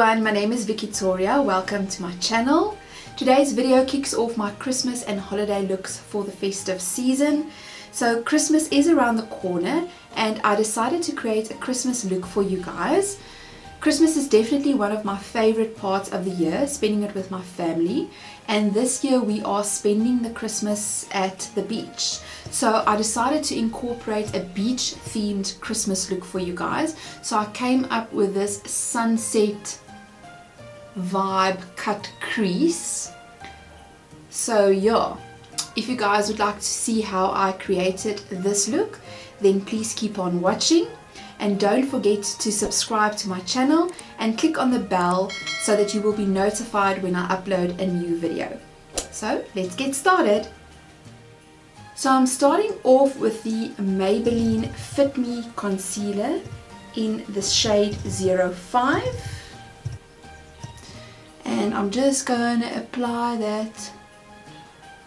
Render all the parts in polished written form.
everyone, my name is VikkiToria. Welcome to my channel. Today's video kicks off my Christmas and holiday looks for the festive season. So Christmas is around the corner and I decided to create a Christmas look for you guys. Christmas is definitely one of my favorite parts of the year, spending it with my family, and this year we are spending the Christmas at the beach. So I decided to incorporate a beach themed Christmas look for you guys. So I came up with this sunset vibe cut crease. So yeah, if you guys would like to see how I created this look, then please keep on watching. And don't forget to subscribe to my channel and click on the bell so that you will be notified when I upload a new video. So let's get started. So I'm starting off with the Maybelline Fit Me Concealer in the shade 05. And I'm just going to apply that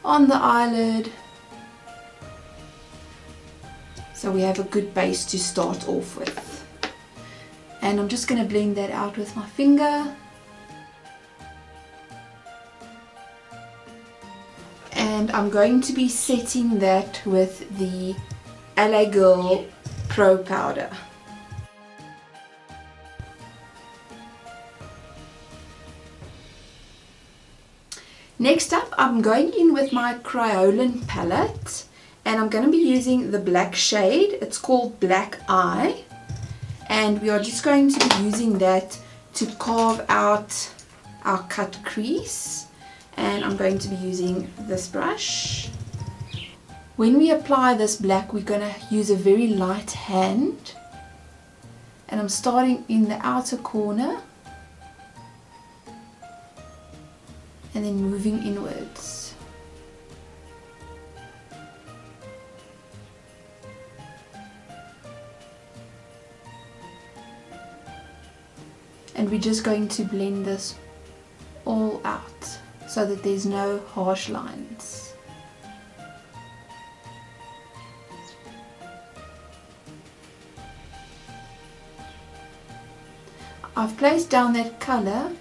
on the eyelid, so we have a good base to start off with. And I'm just going to blend that out with my finger. And I'm going to be setting that with the LA Girl Pro Powder. Next up, I'm going in with my Kryolan palette. And I'm going to be using the black shade. It's called Black Eye. And we are just going to be using that to carve out our cut crease. And I'm going to be using this brush. When we apply this black, we're going to use a very light hand. And I'm starting in the outer corner. And then moving inwards. And we're just going to blend this all out so that there's no harsh lines. I've placed down that color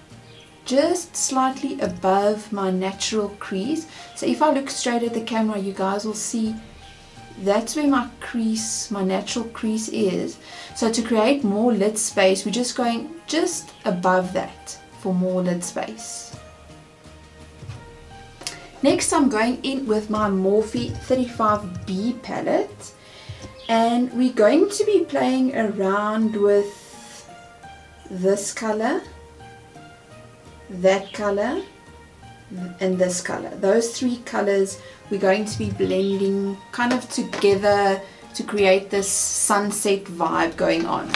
just slightly above my natural crease. So if I look straight at the camera, you guys will see that's where my crease, my natural crease is. So to create more lid space, we're just going just above that for more lid space. Next, I'm going in with my Morphe 35B palette, and we're going to be playing around with this color, that color, and this color. Those three colors we're going to be blending kind of together to create this sunset vibe going on.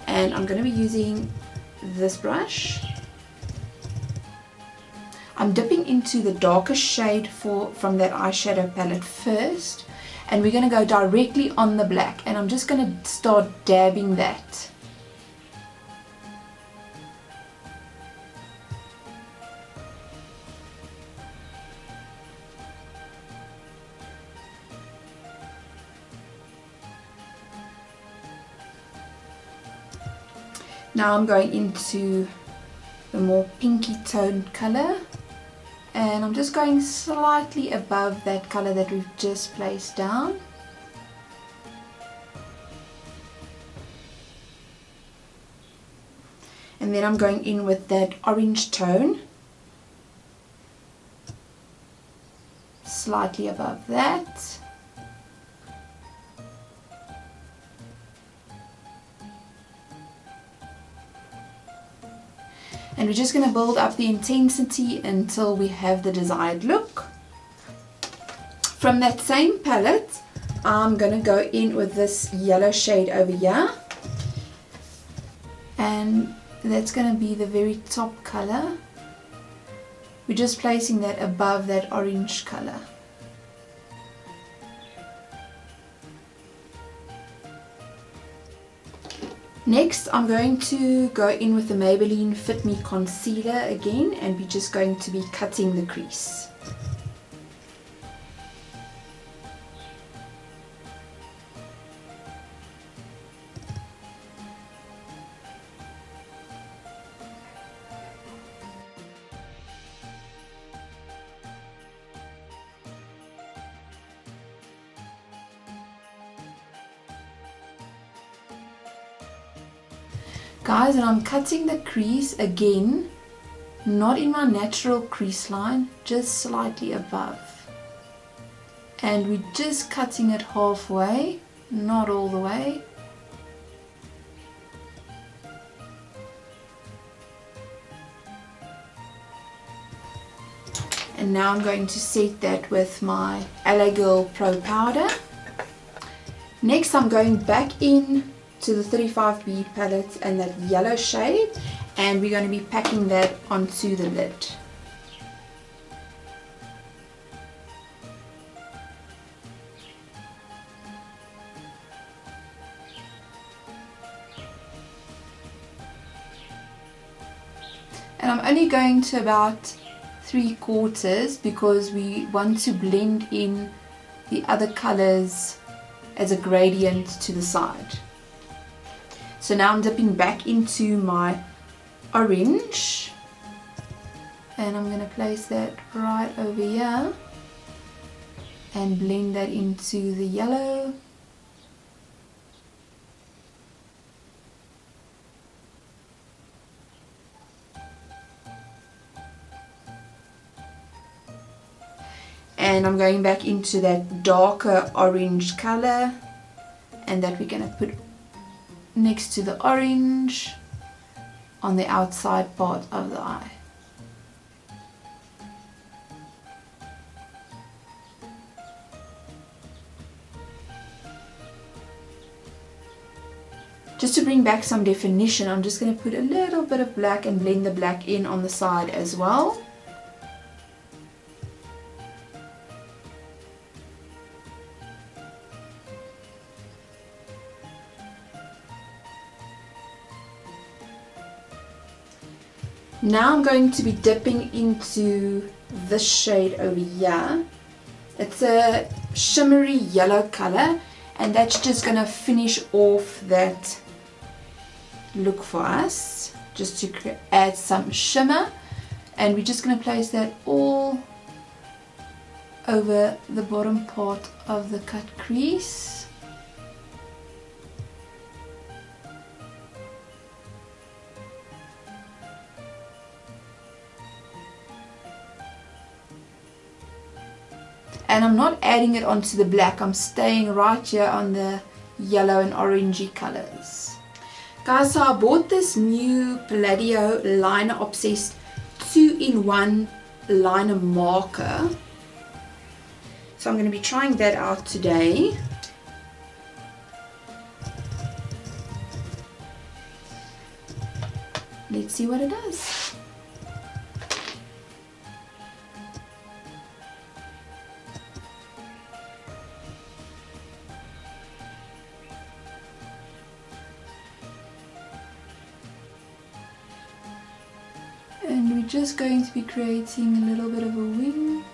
And I'm going to be using this brush. I'm dipping into the darker shade from that eyeshadow palette first, and we're going to go directly on the black, and I'm just going to start dabbing that. Now I'm going into the more pinky toned color, and I'm just going slightly above that color that we've just placed down. And then I'm going in with that orange tone, slightly above that. And we're just going to build up the intensity until we have the desired look. From that same palette, I'm going to go in with this yellow shade over here. And that's going to be the very top color. We're just placing that above that orange color. Next, I'm going to go in with the Maybelline Fit Me Concealer again, and we're just going to be cutting the crease. Guys, and I'm cutting the crease again, not in my natural crease line, just slightly above. And we're just cutting it halfway, not all the way. And now I'm going to set that with my LA Girl Pro Powder. Next I'm going back in to the 35 bead palette and that yellow shade, and we're going to be packing that onto the lid. And I'm only going to about 3/4 because we want to blend in the other colors as a gradient to the side. So now I'm dipping back into my orange and I'm going to place that right over here and blend that into the yellow. And I'm going back into that darker orange color, and that we're going to put next to the orange on the outside part of the eye. Just to bring back some definition, I'm just going to put a little bit of black and blend the black in on the side as well. Now I'm going to be dipping into this shade over here. It's a shimmery yellow color, and that's just going to finish off that look for us, just to add some shimmer. And we're just going to place that all over the bottom part of the cut crease. And I'm not adding it onto the black, I'm staying right here on the yellow and orangey colors. Guys, so I bought this new Palladio Liner Obsessed 2-in-1 liner marker. So I'm going to be trying that out today. Let's see what it does. And we're just going to be creating a little bit of a wing.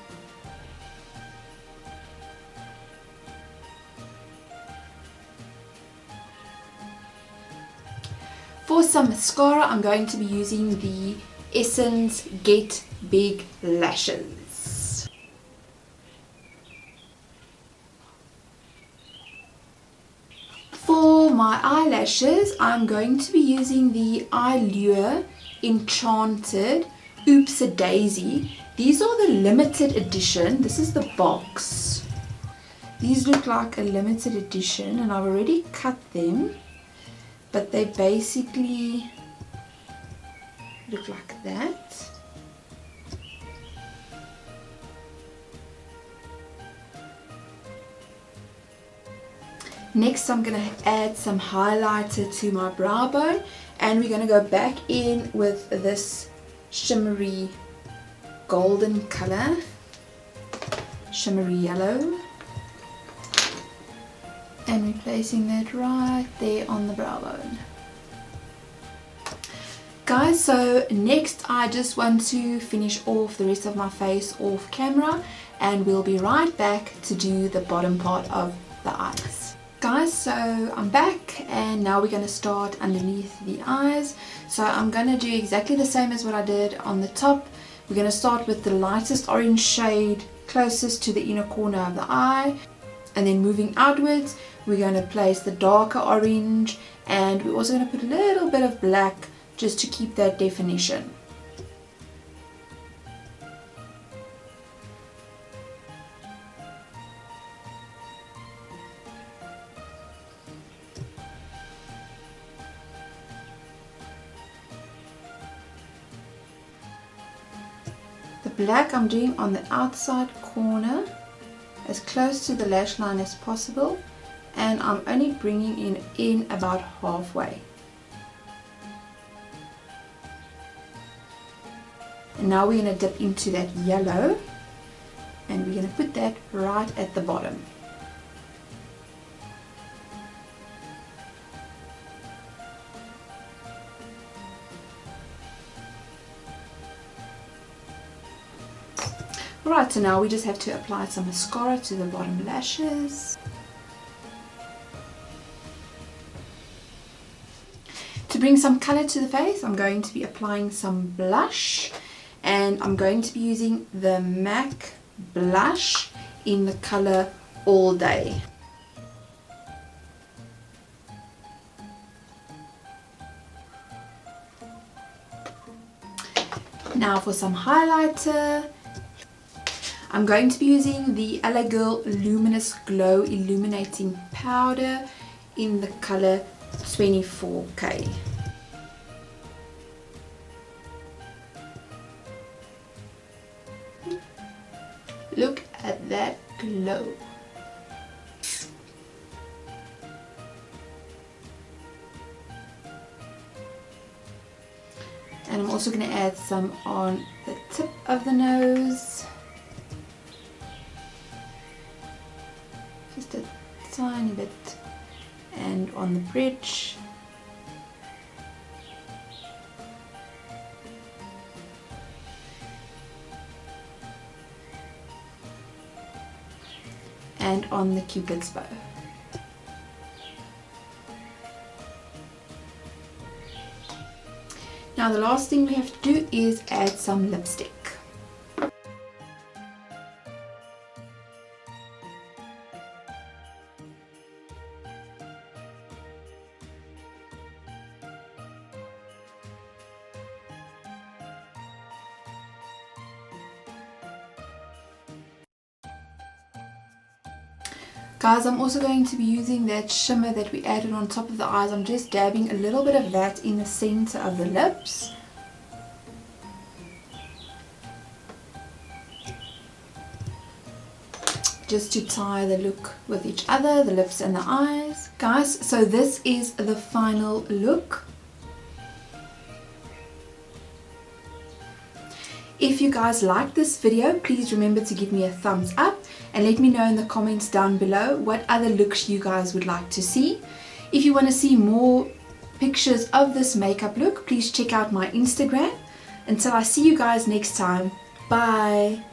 For some mascara, I'm going to be using the Essence Get Big Lashes. For my eyelashes, I'm going to be using the Eyelure Enchanted Oopsie Daisy. These are the limited edition. This is the box. These look like a limited edition, and I've already cut them, but they basically look like that. Next, I'm going to add some highlighter to my brow bone, and we're going to go back in with this shimmery golden color, shimmery yellow, and we're placing that right there on the brow bone. Guys, so next I just want to finish off the rest of my face off camera, and we'll be right back to do the bottom part of the eyes. Guys, so I'm back, and now we're going to start underneath the eyes. So I'm going to do exactly the same as what I did on the top. We're going to start with the lightest orange shade closest to the inner corner of the eye, and then moving outwards, we're going to place the darker orange, and we're also going to put a little bit of black just to keep that definition. The black I'm doing on the outside corner as close to the lash line as possible, and I'm only bringing it in about halfway. And now we're going to dip into that yellow, and we're going to put that right at the bottom. Alright, so now we just have to apply some mascara to the bottom lashes. To bring some color to the face, I'm going to be applying some blush, and I'm going to be using the MAC blush in the color All Day. Now for some highlighter, I'm going to be using the LA Girl Luminous Glow Illuminating Powder in the color 24K. Look at that glow. And I'm also going to add some on the tip of the nose. Just a tiny bit. And on the bridge. And on the Cupid's bow. Now the last thing we have to do is add some lipstick. Guys, I'm also going to be using that shimmer that we added on top of the eyes. I'm just dabbing a little bit of that in the center of the lips. Just to tie the look with each other, the lips and the eyes. Guys, so this is the final look. If you guys like this video, please remember to give me a thumbs up and let me know in the comments down below what other looks you guys would like to see. If you want to see more pictures of this makeup look, please check out my Instagram. Until I see you guys next time, bye!